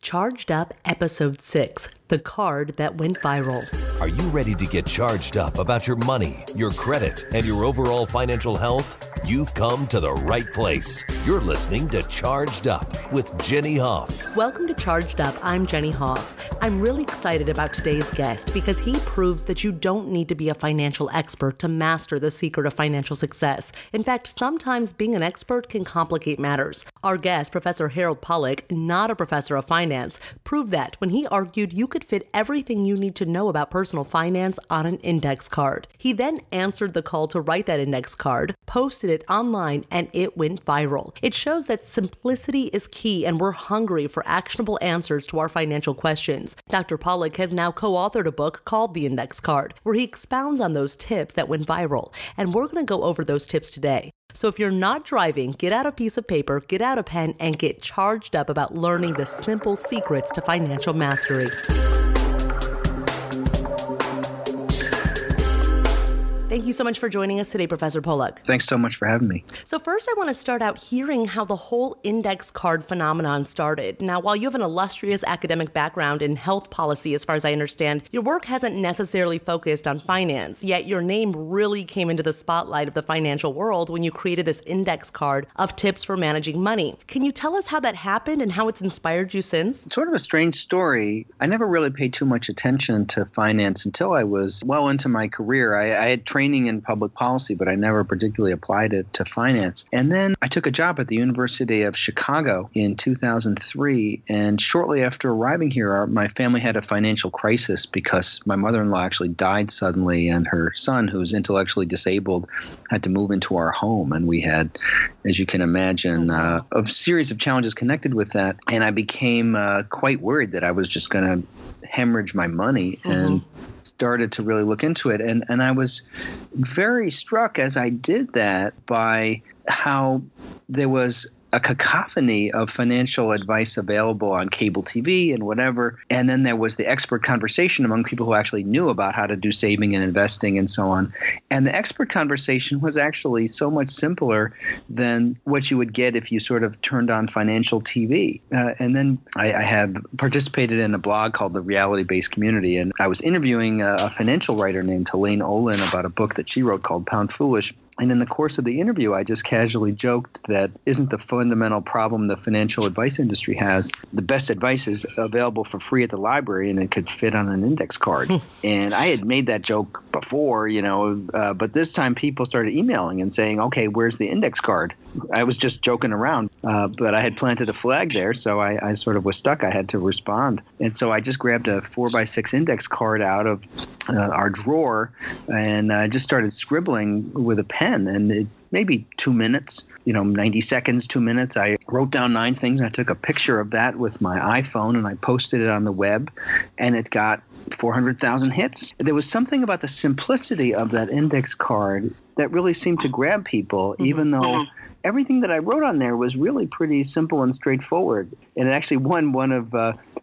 Charged Up Episode 6, The Card That Went Viral. Are you ready to get charged up about your money, your credit, and your overall financial health? You've come to the right place. You're listening to Charged Up with Jenny Hoff. Welcome to Charged Up. I'm Jenny Hoff. I'm really excited about today's guest because he proves that you don't need to be a financial expert to master the secret of financial success. In fact, sometimes being an expert can complicate matters. Our guest, Professor Pollack, not a professor of finance, proved that when he argued you could fit everything you need to know about personal finance on an index card. He then answered the call to write that index card, posted it online, and it went viral. It shows that simplicity is key, and we're hungry for actionable answers to our financial questions. Dr. Pollack has now co-authored a book called The Index Card, where he expounds on those tips that went viral, and we're going to go over those tips today. So if you're not driving, get out a piece of paper, get out a pen, and get charged up about learning the simple secrets to financial mastery. Thank you so much for joining us today, Professor Pollack. Thanks so much for having me. So first, I want to start out hearing how the whole index card phenomenon started. Now, while you have an illustrious academic background in health policy, as far as I understand, your work hasn't necessarily focused on finance, yet your name really came into the spotlight of the financial world when you created this index card of tips for managing money. Can you tell us how that happened and how it's inspired you since? It's sort of a strange story. I never really paid too much attention to finance until I was well into my career. I had training in public policy, but I never particularly applied it to finance. And then I took a job at the University of Chicago in 2003. And shortly after arriving here, my family had a financial crisis because my mother-in-law actually died suddenly, and her son, who's intellectually disabled, had to move into our home. And we had, as you can imagine, a series of challenges connected with that. And I became quite worried that I was just going to hemorrhage my money and started to really look into it. And I was very struck as I did that by how there was a cacophony of financial advice available on cable TV and whatever. And then there was the expert conversation among people who actually knew about how to do saving and investing and so on. And the expert conversation was actually so much simpler than what you would get if you sort of turned on financial TV. And then I have participated in a blog called The Reality-Based Community. And I was interviewing a financial writer named Helene Olin about a book that she wrote called Pound Foolish. And in the course of the interview, I just casually joked that isn't the fundamental problem the financial advice industry has. The best advice is available for free at the library, and it could fit on an index card. And I had made that joke before, but this time people started emailing and saying, okay, where's the index card? I was just joking around, but I had planted a flag there, so I sort of was stuck. I had to respond. And so I just grabbed a 4x6 index card out of our drawer, and I just started scribbling with a pen. And maybe 2 minutes, 90 seconds, 2 minutes. I wrote down 9 things. I took a picture of that with my iPhone and I posted it on the web, and it got 400,000 hits. There was something about the simplicity of that index card that really seemed to grab people, even though everything that I wrote on there was really pretty simple and straightforward. And it actually won one of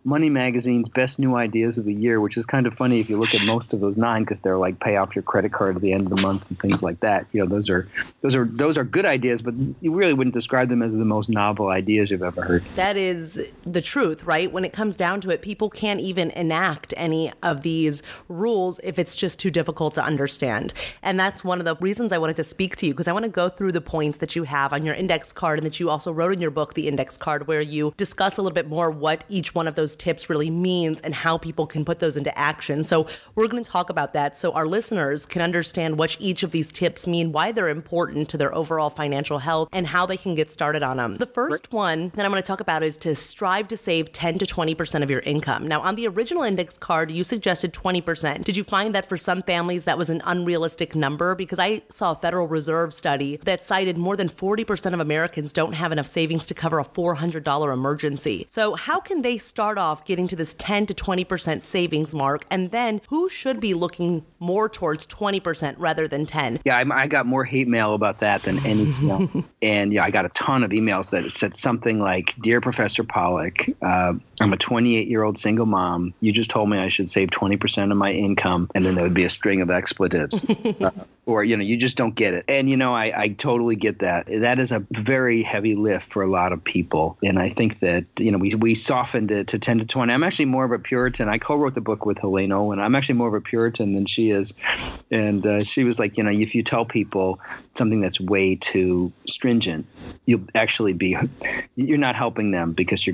Money Magazine's Best New Ideas of the Year, which is kind of funny if you look at most of those 9, because they're like pay off your credit card at the end of the month and things like that. Those are good ideas, but you really wouldn't describe them as the most novel ideas you've ever heard. That is the truth, right? When it comes down to it, people can't even enact any of these rules if it's just too difficult to understand. And that's one of the reasons I wanted to speak to you, because I want to go through the points that you have on your index card and that you also wrote in your book, The Index Card, where you discuss a little bit more what each one of those tips really means and how people can put those into action. So we're going to talk about that so our listeners can understand what each of these tips mean, why they're important to their overall financial health, and how they can get started on them. The first one that I'm going to talk about is to strive to save 10 to 20% of your income. Now, on the original index card, you suggested 20%. Did you find that for some families that was an unrealistic number? Because I saw a Federal Reserve study that cited more than 40% of Americans don't have enough savings to cover a $400 emergency. So how can they start off getting to this 10 to 20% savings mark? And then who should be looking more towards 20% rather than 10? Yeah, I got more hate mail about that than anything else. And I got a ton of emails that said something like, Dear Professor Pollack, I'm a 28-year-old single mom. You just told me I should save 20% of my income. And then there would be a string of expletives. or, you just don't get it. And, I totally get that. That is a very heavy lift for a lot of people. And I think that, we softened it to 10 to 20. I'm actually more of a Puritan. I co-wrote the book with Helene Owen. I'm actually more of a Puritan than she is. And she was like, if you tell people something that's way too stringent, you're not helping them, because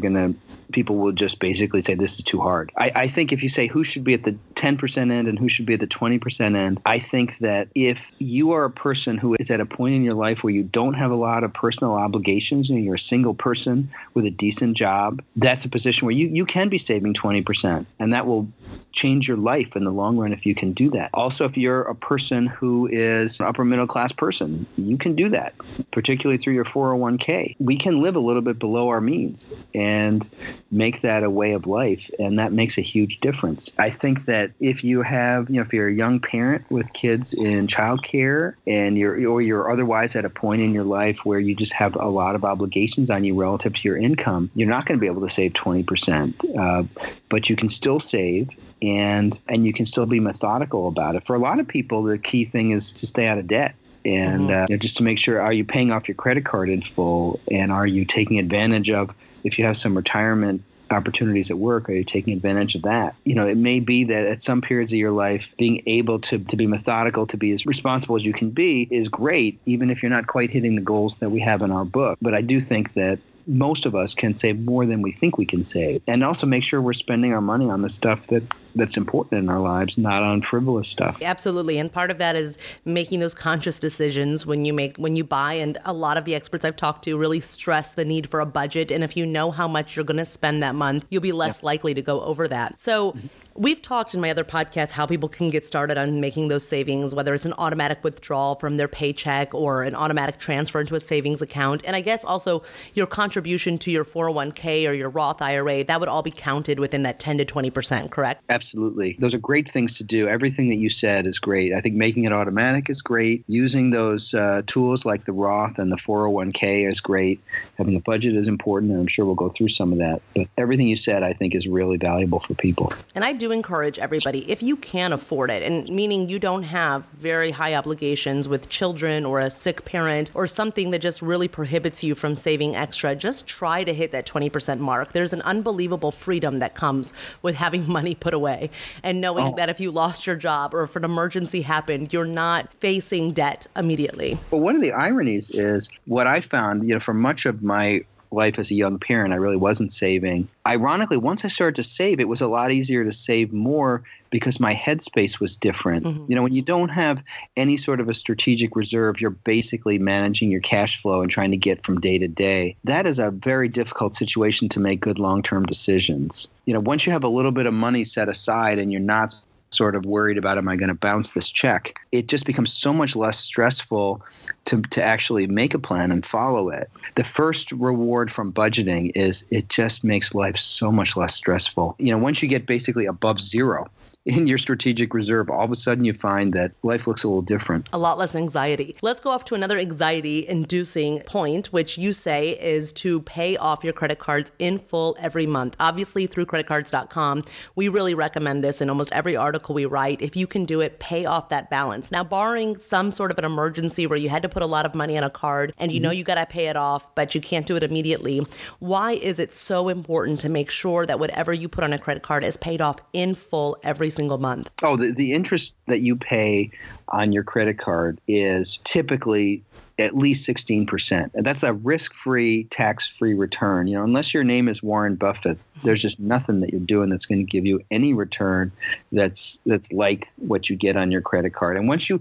people will just basically say this is too hard. I think if you say who should be at the 10% end and who should be at the 20% end, I think that if you are a person who is at a point in your life where you don't have a lot of personal obligations and you're a single person with a decent job, that's a position where you can be saving 20%, and that will change your life in the long run if you can do that. Also, if you're a person who is an upper middle class person, you can do that, particularly through your 401k. We can live a little bit below our means and make that a way of life, and that makes a huge difference. I think that if you have, if you're a young parent with kids in childcare and you're otherwise at a point in your life where you just have a lot of obligations on you relative to your income, you're not going to be able to save 20%, but you can still save. And you can still be methodical about it. For a lot of people, the key thing is to stay out of debt. And just to make sure, are you paying off your credit card in full? And are you taking advantage of, if you have some retirement opportunities at work, are you taking advantage of that? It may be that at some periods of your life, being able to be methodical, to be as responsible as you can be is great, even if you're not quite hitting the goals that we have in our book. But I do think that most of us can save more than we think we can save, and also make sure we're spending our money on the stuff that's important in our lives, not on frivolous stuff. Absolutely. And part of that is making those conscious decisions when you buy. And a lot of the experts I've talked to really stress the need for a budget. And if you know how much you're going to spend that month, you'll be less likely to go over that. So we've talked in my other podcast how people can get started on making those savings, whether it's an automatic withdrawal from their paycheck or an automatic transfer into a savings account. And I guess also your contribution to your 401k or your Roth IRA, that would all be counted within that 10 to 20%, correct? Absolutely. Those are great things to do. Everything that you said is great. I think making it automatic is great. Using those tools like the Roth and the 401k is great. Having a budget is important, and I'm sure we'll go through some of that. But everything you said, I think, is really valuable for people. And I do encourage everybody, if you can afford it, and meaning you don't have very high obligations with children or a sick parent or something that just really prohibits you from saving extra, just try to hit that 20% mark. There's an unbelievable freedom that comes with having money put away and knowing that if you lost your job or if an emergency happened, you're not facing debt immediately. Well, one of the ironies is what I found, for much of my life as a young parent, I really wasn't saving. Ironically, once I started to save, it was a lot easier to save more because my headspace was different. When you don't have any sort of a strategic reserve, you're basically managing your cash flow and trying to get from day to day. That is a very difficult situation to make good long-term decisions. Once you have a little bit of money set aside and you're not sort of worried about, am I going to bounce this check? It just becomes so much less stressful to actually make a plan and follow it. The first reward from budgeting is it just makes life so much less stressful. Once you get basically above zero in your strategic reserve, all of a sudden you find that life looks a little different. A lot less anxiety. Let's go off to another anxiety-inducing point, which you say is to pay off your credit cards in full every month. Obviously, through CreditCards.com, we really recommend this in almost every article we write. If you can do it, pay off that balance. Now, barring some sort of an emergency where you had to put a lot of money on a card and you know you got to pay it off, but you can't do it immediately, why is it so important to make sure that whatever you put on a credit card is paid off in full every single month? Oh, the interest that you pay on your credit card is typically at least 16%. And that's a risk-free, tax-free return. Unless your name is Warren Buffett, there's just nothing that you're doing that's going to give you any return that's like what you get on your credit card. And once you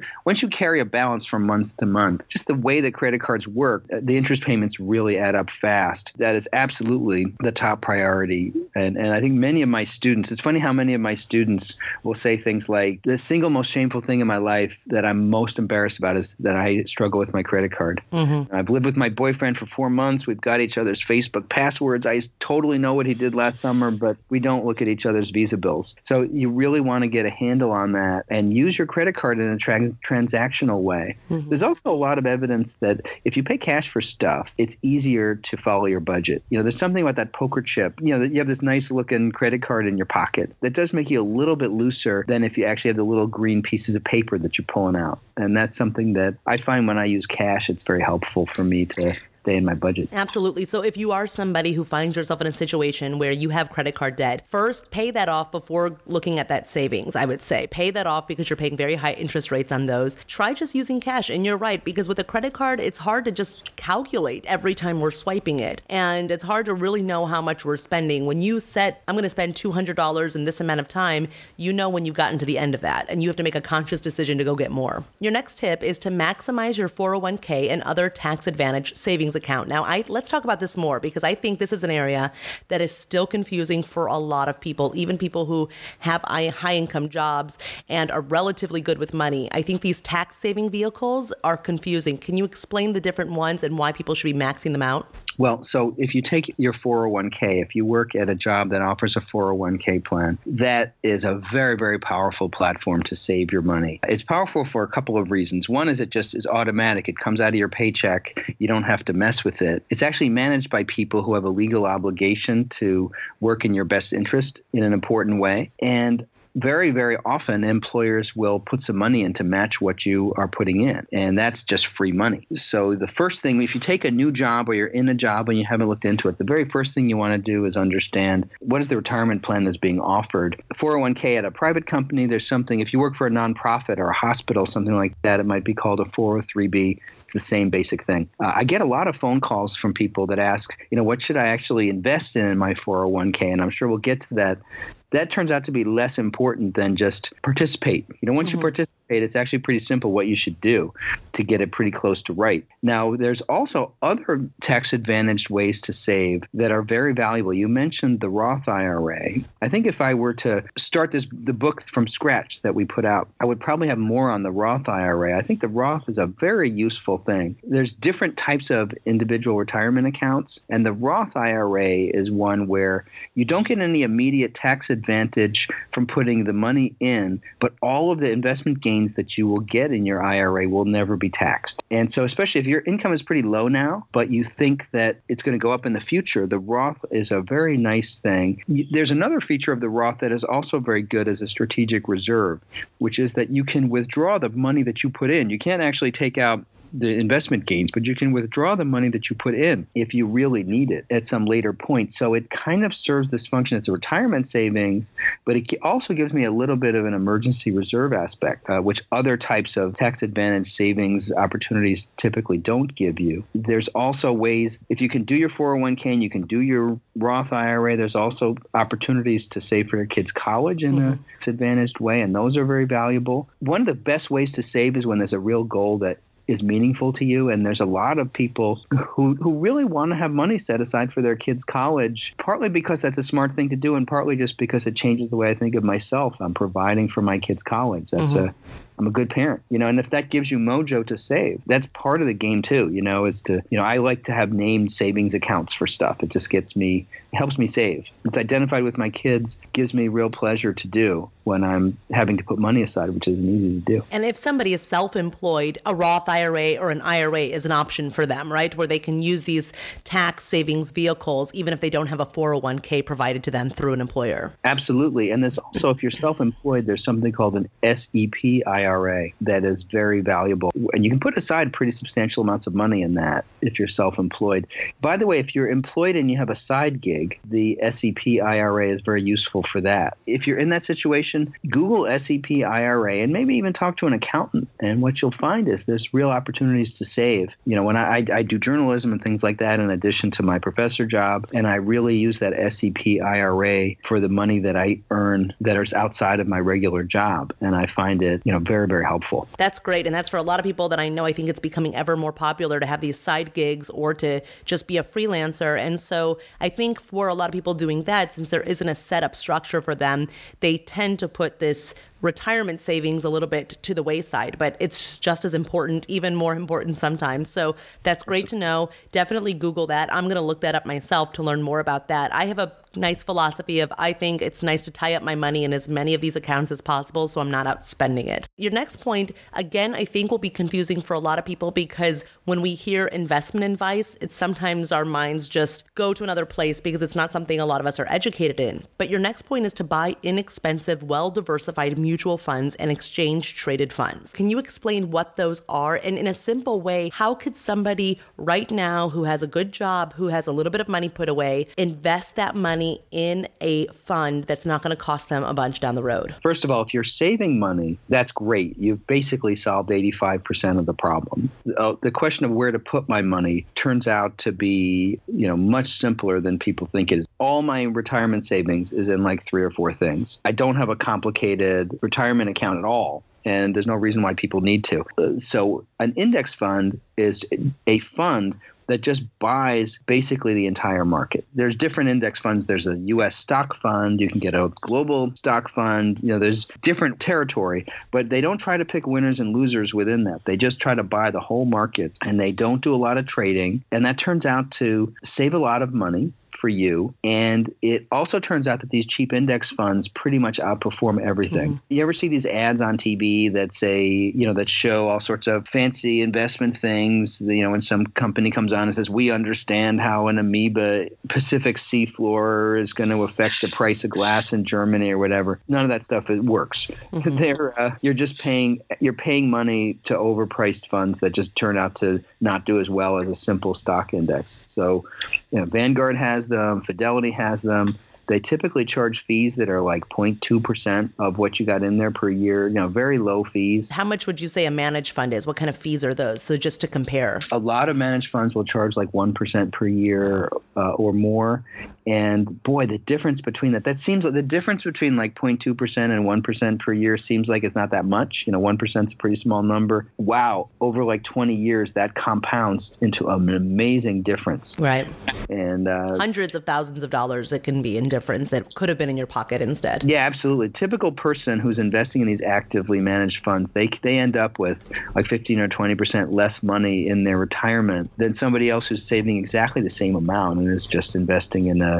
carry a balance from month to month, just the way that credit cards work, the interest payments really add up fast. That is absolutely the top priority. And I think many of my students, it's funny how many of my students will say things like, the single most shameful thing in my life that I'm most embarrassed about is that I struggle with my credit card. I've lived with my boyfriend for 4 months. We've got each other's Facebook passwords. I totally know what he did last summer, but we don't look at each other's Visa bills. So you really want to get a handle on that and use your credit card in a transactional way. There's also a lot of evidence that if you pay cash for stuff, it's easier to follow your budget. There's something about that poker chip. You have this nice looking credit card in your pocket. That does make you a little bit looser than if you actually have the little green pieces of paper that you're pulling out. And that's something that I find when I use cash, it's very helpful for me to stay in my budget. Absolutely. So if you are somebody who finds yourself in a situation where you have credit card debt, first pay that off before looking at that savings. I would say pay that off because you're paying very high interest rates on those. Try just using cash. And you're right, because with a credit card, it's hard to just calculate every time we're swiping it. And it's hard to really know how much we're spending. When you set, I'm going to spend $200 in this amount of time, you know when you've gotten to the end of that, and you have to make a conscious decision to go get more. Your next tip is to maximize your 401k and other tax advantage savings account. Now, let's talk about this more, because I think this is an area that is still confusing for a lot of people, even people who have high income jobs and are relatively good with money. I think these tax saving vehicles are confusing. Can you explain the different ones and why people should be maxing them out? Well, so if you take your 401k, if you work at a job that offers a 401k plan, that is a very, very powerful platform to save your money. It's powerful for a couple of reasons. One is it just is automatic. It comes out of your paycheck. You don't have to mess with it. It's actually managed by people who have a legal obligation to work in your best interest in an important way. And very, very often employers will put some money in to match what you are putting in. And that's just free money. So the first thing, if you take a new job or you're in a job and you haven't looked into it, the very first thing you want to do is understand what is the retirement plan that's being offered. 401k at a private company, there's something, if you work for a nonprofit or a hospital, something like that, it might be called a 403b. It's the same basic thing. I get a lot of phone calls from people that ask, what should I actually invest in my 401k? And I'm sure we'll get to that. That turns out to be less important than just participate. Once you participate, it's actually pretty simple what you should do to get it pretty close to right. Now, there's also other tax-advantaged ways to save that are very valuable. You mentioned the Roth IRA. I think if I were to start the book from scratch that we put out, I would probably have more on the Roth IRA. I think the Roth is a very useful thing. There's different types of individual retirement accounts, and the Roth IRA is one where you don't get any immediate tax advantage from putting the money in, but all of the investment gains that you will get in your IRA will never be taxed. And so especially if your income is pretty low now, but you think that it's going to go up in the future, the Roth is a very nice thing. There's another feature of the Roth that is also very good as a strategic reserve, which is that you can withdraw the money that you put in. You can't actually take out the investment gains, but you can withdraw the money that you put in if you really need it at some later point. So it kind of serves this function as a retirement savings, but it also gives me a little bit of an emergency reserve aspect, which other types of tax advantage savings opportunities typically don't give you. There's also ways, if you can do your 401k and you can do your Roth IRA, there's also opportunities to save for your kids' college in a tax-advantaged way, and those are very valuable. One of the best ways to save is when there's a real goal that is meaningful to you. And there's a lot of people who really want to have money set aside for their kids' college, partly because that's a smart thing to do and partly just because it changes the way I think of myself. I'm providing for my kids' college. I'm a good parent, and if that gives you mojo to save, that's part of the game too, I like to have named savings accounts for stuff. It just helps me save. It's identified with my kids, gives me real pleasure to do when I'm having to put money aside, which isn't easy to do. And if somebody is self-employed, a Roth IRA or an IRA is an option for them, right? Where they can use these tax savings vehicles, even if they don't have a 401k provided to them through an employer. Absolutely. And there's also, if you're self-employed, there's something called an SEP IRA that is very valuable. And you can put aside pretty substantial amounts of money in that if you're self-employed. By the way, if you're employed and you have a side gig, the SEP IRA is very useful for that. If you're in that situation, Google SEP IRA and maybe even talk to an accountant. And what you'll find is there's real opportunities to save. When I do journalism and things like that in addition to my professor job, and I really use that SEP IRA for the money that I earn that is outside of my regular job. And I find it, very, very helpful. That's great. And that's for a lot of people that I know. I think it's becoming ever more popular to have these side gigs or to just be a freelancer. And so I think for a lot of people doing that, since there isn't a set up structure for them, they tend to put this retirement savings a little bit to the wayside, but it's just as important, even more important sometimes. So that's great to know. Definitely Google that. I'm going to look that up myself to learn more about that. I have a nice philosophy of, I think it's nice to tie up my money in as many of these accounts as possible so I'm not out spending it. Your next point, again, I think will be confusing for a lot of people because when we hear investment advice, it's sometimes our minds just go to another place because it's not something a lot of us are educated in. But your next point is to buy inexpensive, well-diversified mutual funds and exchange-traded funds. Can you explain what those are? And in a simple way, how could somebody right now who has a good job, who has a little bit of money put away, invest that money in a fund that's not going to cost them a bunch down the road? First of all, if you're saving money, that's great. You've basically solved 85% of the problem. The question of where to put my money turns out to be, much simpler than people think it is. All my retirement savings is in like 3 or 4 things. I don't have a complicated retirement account at all. And there's no reason why people need to. So an index fund is a fund that just buys basically the entire market. There's different index funds. There's a U.S. stock fund. You can get a global stock fund. There's different territory, but they don't try to pick winners and losers within that. They just try to buy the whole market, and they don't do a lot of trading. And that turns out to save a lot of money for you. And it also turns out that these cheap index funds pretty much outperform everything. Mm-hmm. You ever see these ads on TV that say, that show all sorts of fancy investment things, when some company comes on and says, we understand how an amoeba Pacific seafloor is going to affect the price of glass in Germany or whatever. None of that stuff works. Mm-hmm. You're paying money to overpriced funds that just turn out to not do as well as a simple stock index. So, Vanguard has them, Fidelity has them. They typically charge fees that are like 0.2% of what you got in there per year, very low fees. How much would you say a managed fund is? What kind of fees are those? So just to compare. A lot of managed funds will charge like 1% per year or more. And boy, the difference between that seems like the difference between like 0.2% and 1% per year seems like it's not that much. 1% is a pretty small number. Wow. Over like 20 years, that compounds into an amazing difference. Right. And hundreds of thousands of dollars it can be in difference that could have been in your pocket instead. Yeah, absolutely. Typical person who's investing in these actively managed funds, they end up with like 15 or 20% less money in their retirement than somebody else who's saving exactly the same amount and is just investing in a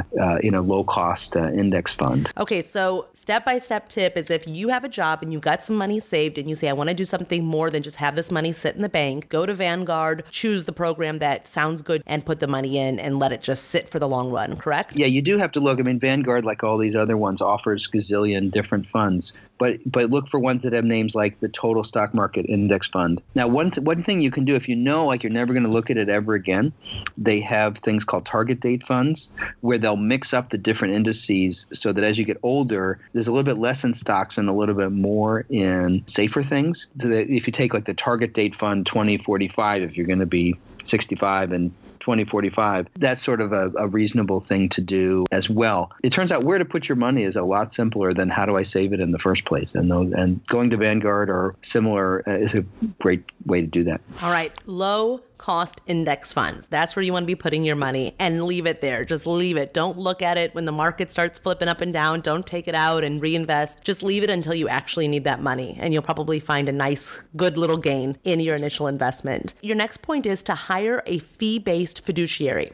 low-cost index fund. Okay, so step-by-step tip is if you have a job and you got some money saved and you say, I want to do something more than just have this money sit in the bank, go to Vanguard, choose the program that sounds good and put the money in and let it just sit for the long run, correct? Yeah, you do have to look. I mean, Vanguard, like all these other ones, offers gazillion different funds. But look for ones that have names like the Total Stock Market Index Fund. Now, one thing you can do if you know like you're never going to look at it ever again, they have things called target date funds where they'll mix up the different indices so that as you get older, there's a little bit less in stocks and a little bit more in safer things. So that if you take like the target date fund 2045, if you're going to be 65 and 2045, that's sort of a reasonable thing to do as well. It turns out where to put your money is a lot simpler than how do I save it in the first place. And going to Vanguard or similar is a great way to do that. All right. Low cost index funds. That's where you want to be putting your money and leave it there. Just leave it. Don't look at it when the market starts flipping up and down. Don't take it out and reinvest. Just leave it until you actually need that money. And you'll probably find a nice, good little gain in your initial investment. Your next point is to hire a fee-based fiduciary.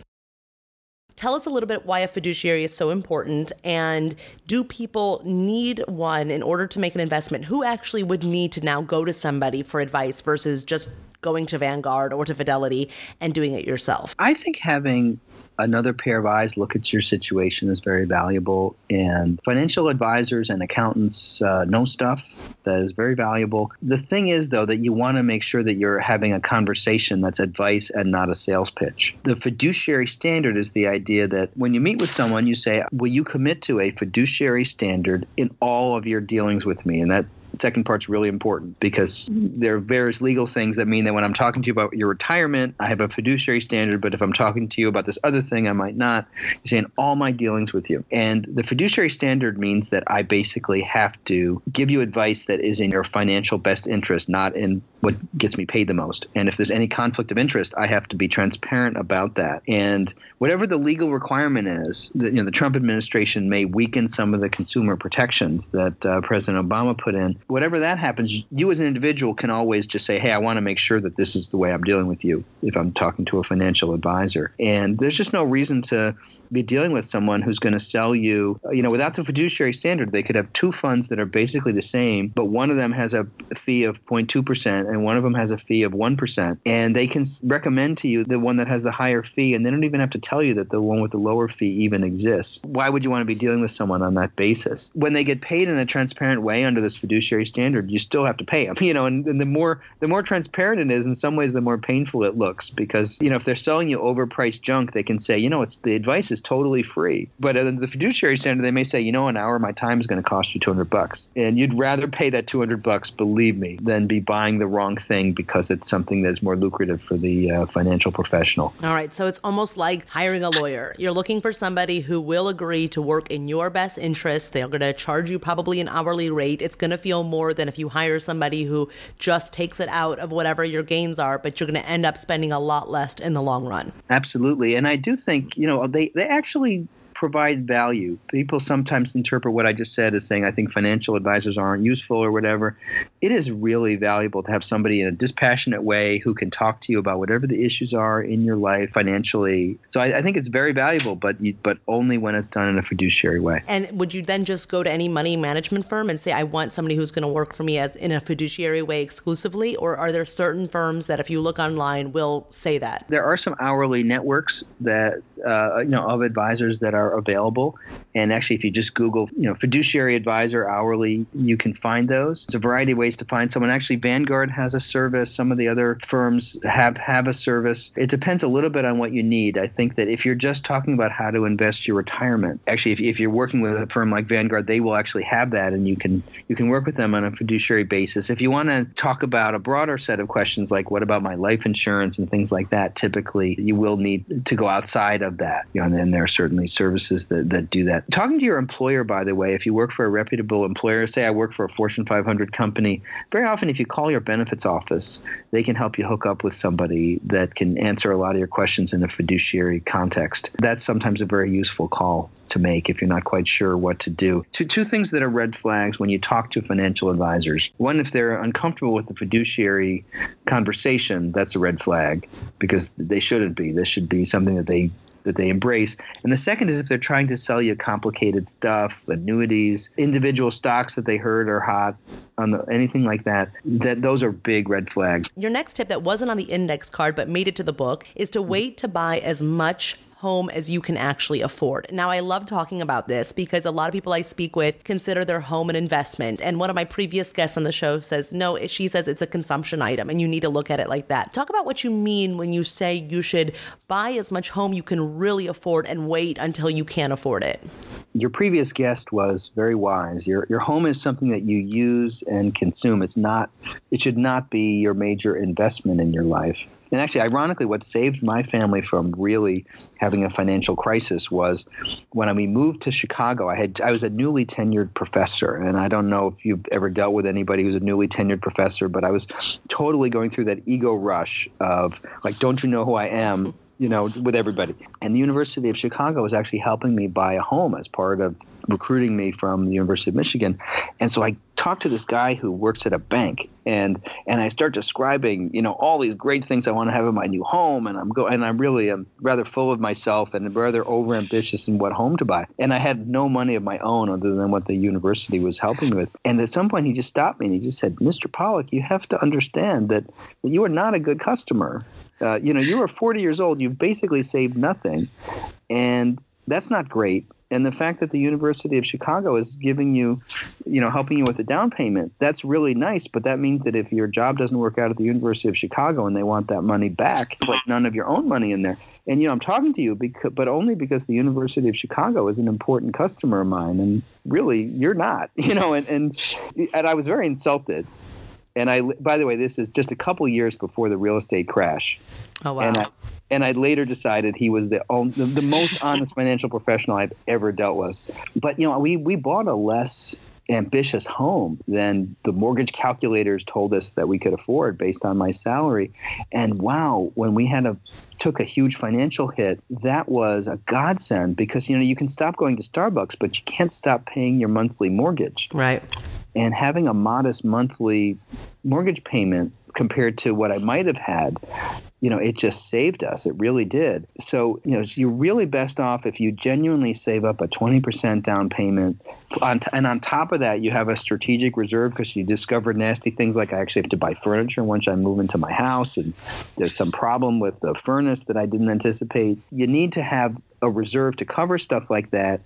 Tell us a little bit why a fiduciary is so important, and do people need one in order to make an investment? Who actually would need to now go to somebody for advice versus just going to Vanguard or to Fidelity and doing it yourself? I think having another pair of eyes look at your situation is very valuable, and financial advisors and accountants know stuff that is very valuable. The thing is, though, that you want to make sure that you're having a conversation that's advice and not a sales pitch. The fiduciary standard is the idea that when you meet with someone, you say, will you commit to a fiduciary standard in all of your dealings with me? And that second part's really important because there are various legal things that mean that when I'm talking to you about your retirement, I have a fiduciary standard, but if I'm talking to you about this other thing, I might not. You're saying all my dealings with you. And the fiduciary standard means that I basically have to give you advice that is in your financial best interest, not in what gets me paid the most. And if there's any conflict of interest, I have to be transparent about that. And whatever the legal requirement is, the Trump administration may weaken some of the consumer protections that President Obama put in. Whatever that happens, you as an individual can always just say, hey, I want to make sure that this is the way I'm dealing with you if I'm talking to a financial advisor. And there's just no reason to be dealing with someone who's going to sell you, without the fiduciary standard, they could have two funds that are basically the same, but one of them has a fee of 0.2% and one of them has a fee of 1%. And they can recommend to you the one that has the higher fee, and they don't even have to tell you that the one with the lower fee even exists. Why would you want to be dealing with someone on that basis? When they get paid in a transparent way under this fiduciary standard, you still have to pay them. And the more transparent it is, in some ways, the more painful it looks, because if they're selling you overpriced junk, they can say, it's the advice is totally free. But under the fiduciary standard, they may say, an hour of my time is going to cost you $200, and you'd rather pay that $200, believe me, than be buying the wrong thing because it's something that's more lucrative for the financial professional. All right. So it's almost like hiring a lawyer. You're looking for somebody who will agree to work in your best interest. They're going to charge you probably an hourly rate. It's going to feel more than if you hire somebody who just takes it out of whatever your gains are, but you're going to end up spending a lot less in the long run. Absolutely. And I do think, they actually provide value. People sometimes interpret what I just said as saying, I think financial advisors aren't useful or whatever. It is really valuable to have somebody in a dispassionate way who can talk to you about whatever the issues are in your life financially. So I think it's very valuable, but only when it's done in a fiduciary way. And would you then just go to any money management firm and say, I want somebody who's going to work for me as in a fiduciary way exclusively? Or are there certain firms that if you look online will say that? There are some hourly networks that, of advisors that are available. And actually, if you just Google, fiduciary advisor hourly, you can find those. There's a variety of ways to find someone. Actually, Vanguard has a service. Some of the other firms have a service. It depends a little bit on what you need. I think that if you're just talking about how to invest your retirement, actually, if you're working with a firm like Vanguard, they will actually have that, and you can work with them on a fiduciary basis. If you want to talk about a broader set of questions, like what about my life insurance and things like that, typically you will need to go outside of that. And then there are certainly services that do that. Talking to your employer, by the way, if you work for a reputable employer, say I work for a Fortune 500 company, very often if you call your benefits office, they can help you hook up with somebody that can answer a lot of your questions in a fiduciary context. That's sometimes a very useful call to make if you're not quite sure what to do. Two things that are red flags when you talk to financial advisors. One, if they're uncomfortable with the fiduciary conversation, that's a red flag because they shouldn't be. This should be something that they embrace. And the second is if they're trying to sell you complicated stuff, annuities, individual stocks that they heard are hot, anything like that, those are big red flags. Your next tip that wasn't on the index card but made it to the book is to wait to buy as much home as you can actually afford. Now, I love talking about this because a lot of people I speak with consider their home an investment. And one of my previous guests on the show says, no, she says it's a consumption item and you need to look at it like that. Talk about what you mean when you say you should buy as much home you can really afford and wait until you can't afford it. Your previous guest was very wise. Your home is something that you use and consume. It should not be your major investment in your life. And actually, ironically, what saved my family from really having a financial crisis was when we moved to Chicago. I was a newly tenured professor, and I don't know if you've ever dealt with anybody who's a newly tenured professor, but I was totally going through that ego rush of like, don't you know who I am? With everybody. And the University of Chicago was actually helping me buy a home as part of recruiting me from the University of Michigan. And so I talked to this guy who works at a bank, and I start describing, all these great things I want to have in my new home, and I'm really rather full of myself and rather overambitious in what home to buy. And I had no money of my own other than what the university was helping me with. And at some point he just stopped me and he just said, Mr. Pollack, you have to understand that you are not a good customer. You are 40 years old. You've basically saved nothing. And that's not great. And the fact that the University of Chicago is giving you, helping you with the down payment, that's really nice. But that means that if your job doesn't work out at the University of Chicago and they want that money back, like none of your own money in there. And, I'm talking to you, but only because the University of Chicago is an important customer of mine. And really, you're not, and I was very insulted. And by the way, this is just a couple years before the real estate crash. Oh, wow. And I later decided he was the most honest financial professional I've ever dealt with. But, we bought a less ambitious home than the mortgage calculators told us that we could afford based on my salary. And wow, when we took a huge financial hit, that was a godsend because, you can stop going to Starbucks, but you can't stop paying your monthly mortgage. Right. And having a modest monthly mortgage payment compared to what I might have had, it just saved us. It really did. So, you're really best off if you genuinely save up a 20% down payment. And on top of that, you have a strategic reserve because you discovered nasty things like I actually have to buy furniture once I move into my house. And there's some problem with the furnace that I didn't anticipate. You need to have a reserve to cover stuff like that.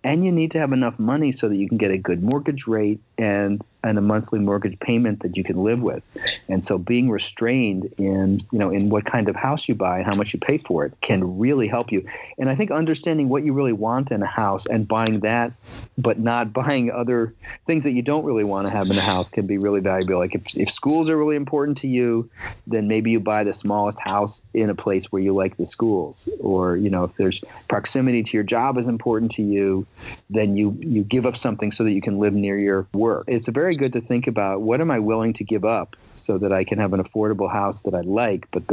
And you need to have enough money so that you can get a good mortgage rate and a monthly mortgage payment that you can live with. And so being restrained in what kind of house you buy and how much you pay for it can really help you. And I think understanding what you really want in a house and buying that, but not buying other things that you don't really want to have in a house can be really valuable. Like if schools are really important to you, then maybe you buy the smallest house in a place where you like the schools. Or, if there's proximity to your job is important to you, then you give up something so that you can live near your work. It's very good to think about what am I willing to give up so that I can have an affordable house that I like, but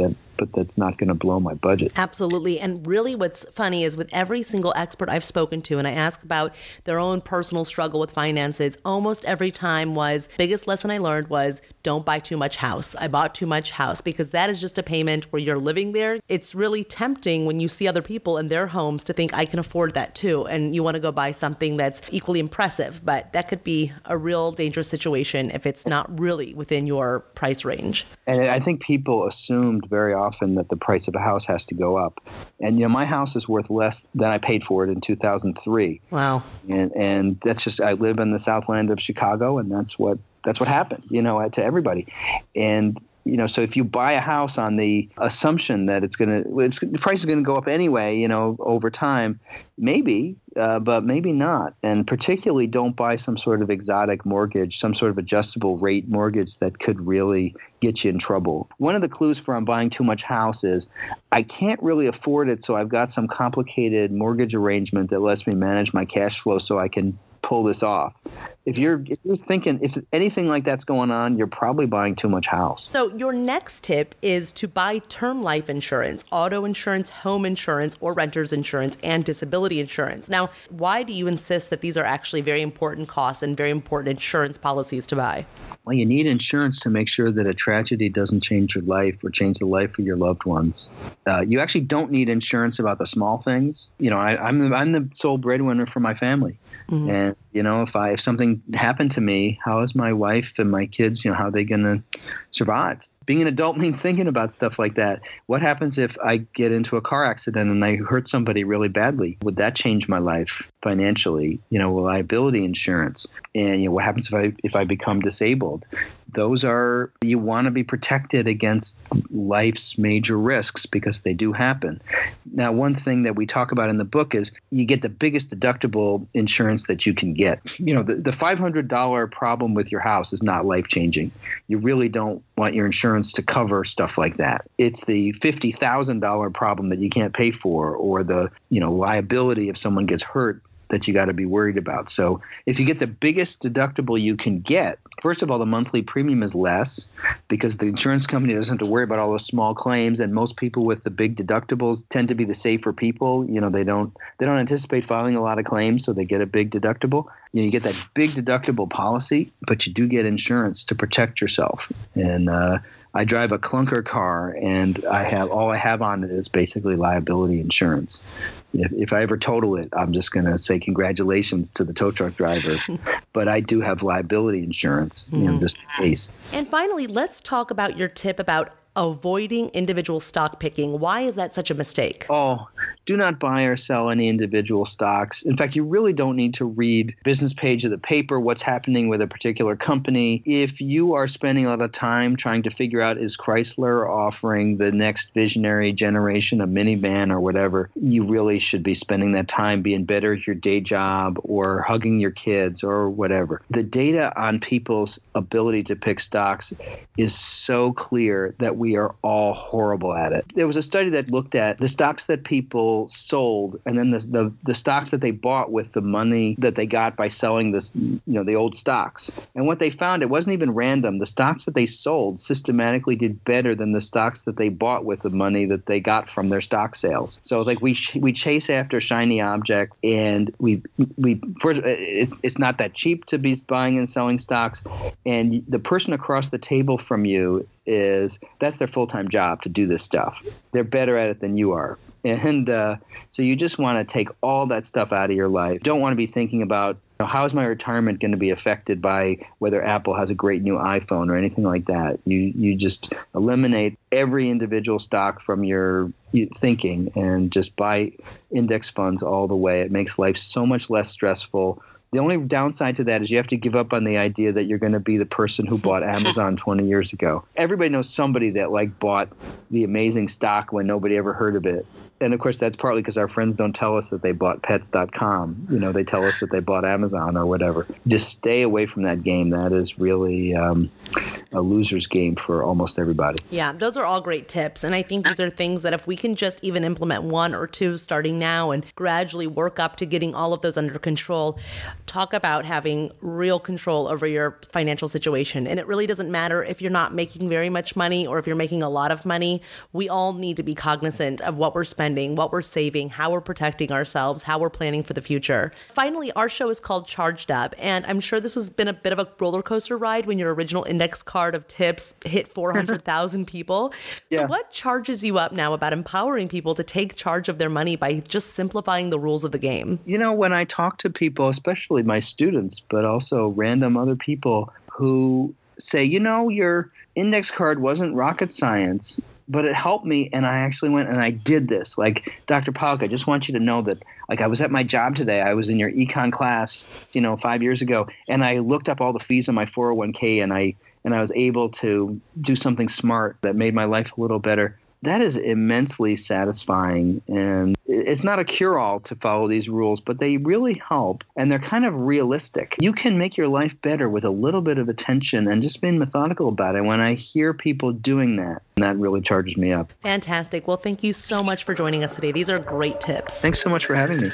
that's not going to blow my budget. Absolutely. And really what's funny is with every single expert I've spoken to and I ask about their own personal struggle with finances, almost every time biggest lesson I learned was don't buy too much house. I bought too much house because that is just a payment where you're living there. It's really tempting when you see other people in their homes to think I can afford that too. And you want to go buy something that's equally impressive, but that could be a real dangerous situation if it's not really within your price range. And I think people assumed very often that the price of a house has to go up. And, my house is worth less than I paid for it in 2003. Wow. And that's just, I live in the Southland of Chicago, and that's what happened, to everybody. And, so if you buy a house on the assumption that the price is going to go up anyway, over time, maybe, but maybe not. And particularly don't buy some sort of exotic mortgage, some sort of adjustable rate mortgage that could really get you in trouble. One of the clues for I'm buying too much house is I can't really afford it, so I've got some complicated mortgage arrangement that lets me manage my cash flow so I can pull this off. If you're thinking, if anything like that's going on, you're probably buying too much house. So your next tip is to buy term life insurance, auto insurance, home insurance, or renter's insurance, and disability insurance. Now, why do you insist that these are actually very important costs and very important insurance policies to buy? Well, you need insurance to make sure that a tragedy doesn't change your life or change the life of your loved ones. You actually don't need insurance about the small things. I'm the sole breadwinner for my family. Mm-hmm. And, if something happened to me, how is my wife and my kids, how are they going to survive? Being an adult means thinking about stuff like that. What happens if I get into a car accident and I hurt somebody really badly? Would that change my life financially? Liability insurance. And what happens if I become disabled? You want to be protected against life's major risks because they do happen. Now, one thing that we talk about in the book is you get the biggest deductible insurance that you can get. The $500 problem with your house is not life-changing. You really don't want your insurance to cover stuff like that. It's the $50,000 problem that you can't pay for, or the liability if someone gets hurt that you got to be worried about. So if you get the biggest deductible you can get, first of all, the monthly premium is less because the insurance company doesn't have to worry about all those small claims. And most people with the big deductibles tend to be the safer people. They don't anticipate filing a lot of claims, so they get a big deductible. You get that big deductible policy, but you do get insurance to protect yourself. And I drive a clunker car, and all I have on it is basically liability insurance. If I ever total it, I'm just going to say congratulations to the tow truck driver. But I do have liability insurance, just in case. And finally, let's talk about your tip about avoiding individual stock picking. Why is that such a mistake? Oh, do not buy or sell any individual stocks. In fact, you really don't need to read business page of the paper, what's happening with a particular company. If you are spending a lot of time trying to figure out, is Chrysler offering the next visionary generation, a minivan or whatever, you really should be spending that time being better at your day job or hugging your kids or whatever. The data on people's ability to pick stocks is so clear that we are all horrible at it. There was a study that looked at the stocks that people sold and then the stocks that they bought with the money that they got by selling the old stocks. And what they found, it wasn't even random. The stocks that they sold systematically did better than the stocks that they bought with the money that they got from their stock sales. So it's like we chase after shiny objects, and first, it's not that cheap to be buying and selling stocks. And the person across the table from you that's their full-time job to do this stuff. They're better at it than you are. And so you just want to take all that stuff out of your life. Don't want to be thinking about how is my retirement going to be affected by whether Apple has a great new iPhone or anything like that. You just eliminate every individual stock from your thinking and just buy index funds all the way. It makes life so much less stressful. The only downside to that is you have to give up on the idea that you're going to be the person who bought Amazon 20 years ago. Everybody knows somebody that bought the amazing stock when nobody ever heard of it. And of course, that's partly because our friends don't tell us that they bought pets.com. They tell us that they bought Amazon or whatever. Just stay away from that game. That is really a loser's game for almost everybody. Yeah, those are all great tips. And I think these are things that if we can just even implement one or two starting now and gradually work up to getting all of those under control, talk about having real control over your financial situation. And it really doesn't matter if you're not making very much money or if you're making a lot of money. We all need to be cognizant of what we're spending, what we're saving, how we're protecting ourselves, how we're planning for the future. Finally, our show is called Charged Up, and I'm sure this has been a bit of a roller coaster ride when your original index card of tips hit 400,000 people. So Yeah. what charges you up now about empowering people to take charge of their money by just simplifying the rules of the game? When I talk to people, especially my students, but also random other people who say, your index card wasn't rocket science, but it helped me, and I actually went and I did this. Like, Dr. Pollack, I just want you to know that, I was at my job today. I was in your econ class, 5 years ago, and I looked up all the fees on my 401k, and I was able to do something smart that made my life a little better. That is immensely satisfying, and it's not a cure-all to follow these rules, but they really help, and they're kind of realistic. You can make your life better with a little bit of attention and just being methodical about it. When I hear people doing that really charges me up. Fantastic. Well, thank you so much for joining us today. These are great tips. Thanks so much for having me.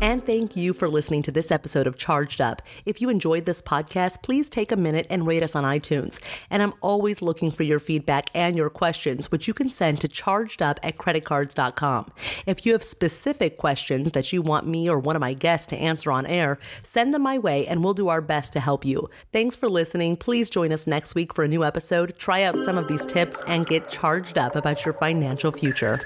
And thank you for listening to this episode of Charged Up. If you enjoyed this podcast, please take a minute and rate us on iTunes. And I'm always looking for your feedback and your questions, which you can send to chargedup@CreditCards.com. If you have specific questions that you want me or one of my guests to answer on air, send them my way and we'll do our best to help you. Thanks for listening. Please join us next week for a new episode. Try out some of these tips and get charged up about your financial future.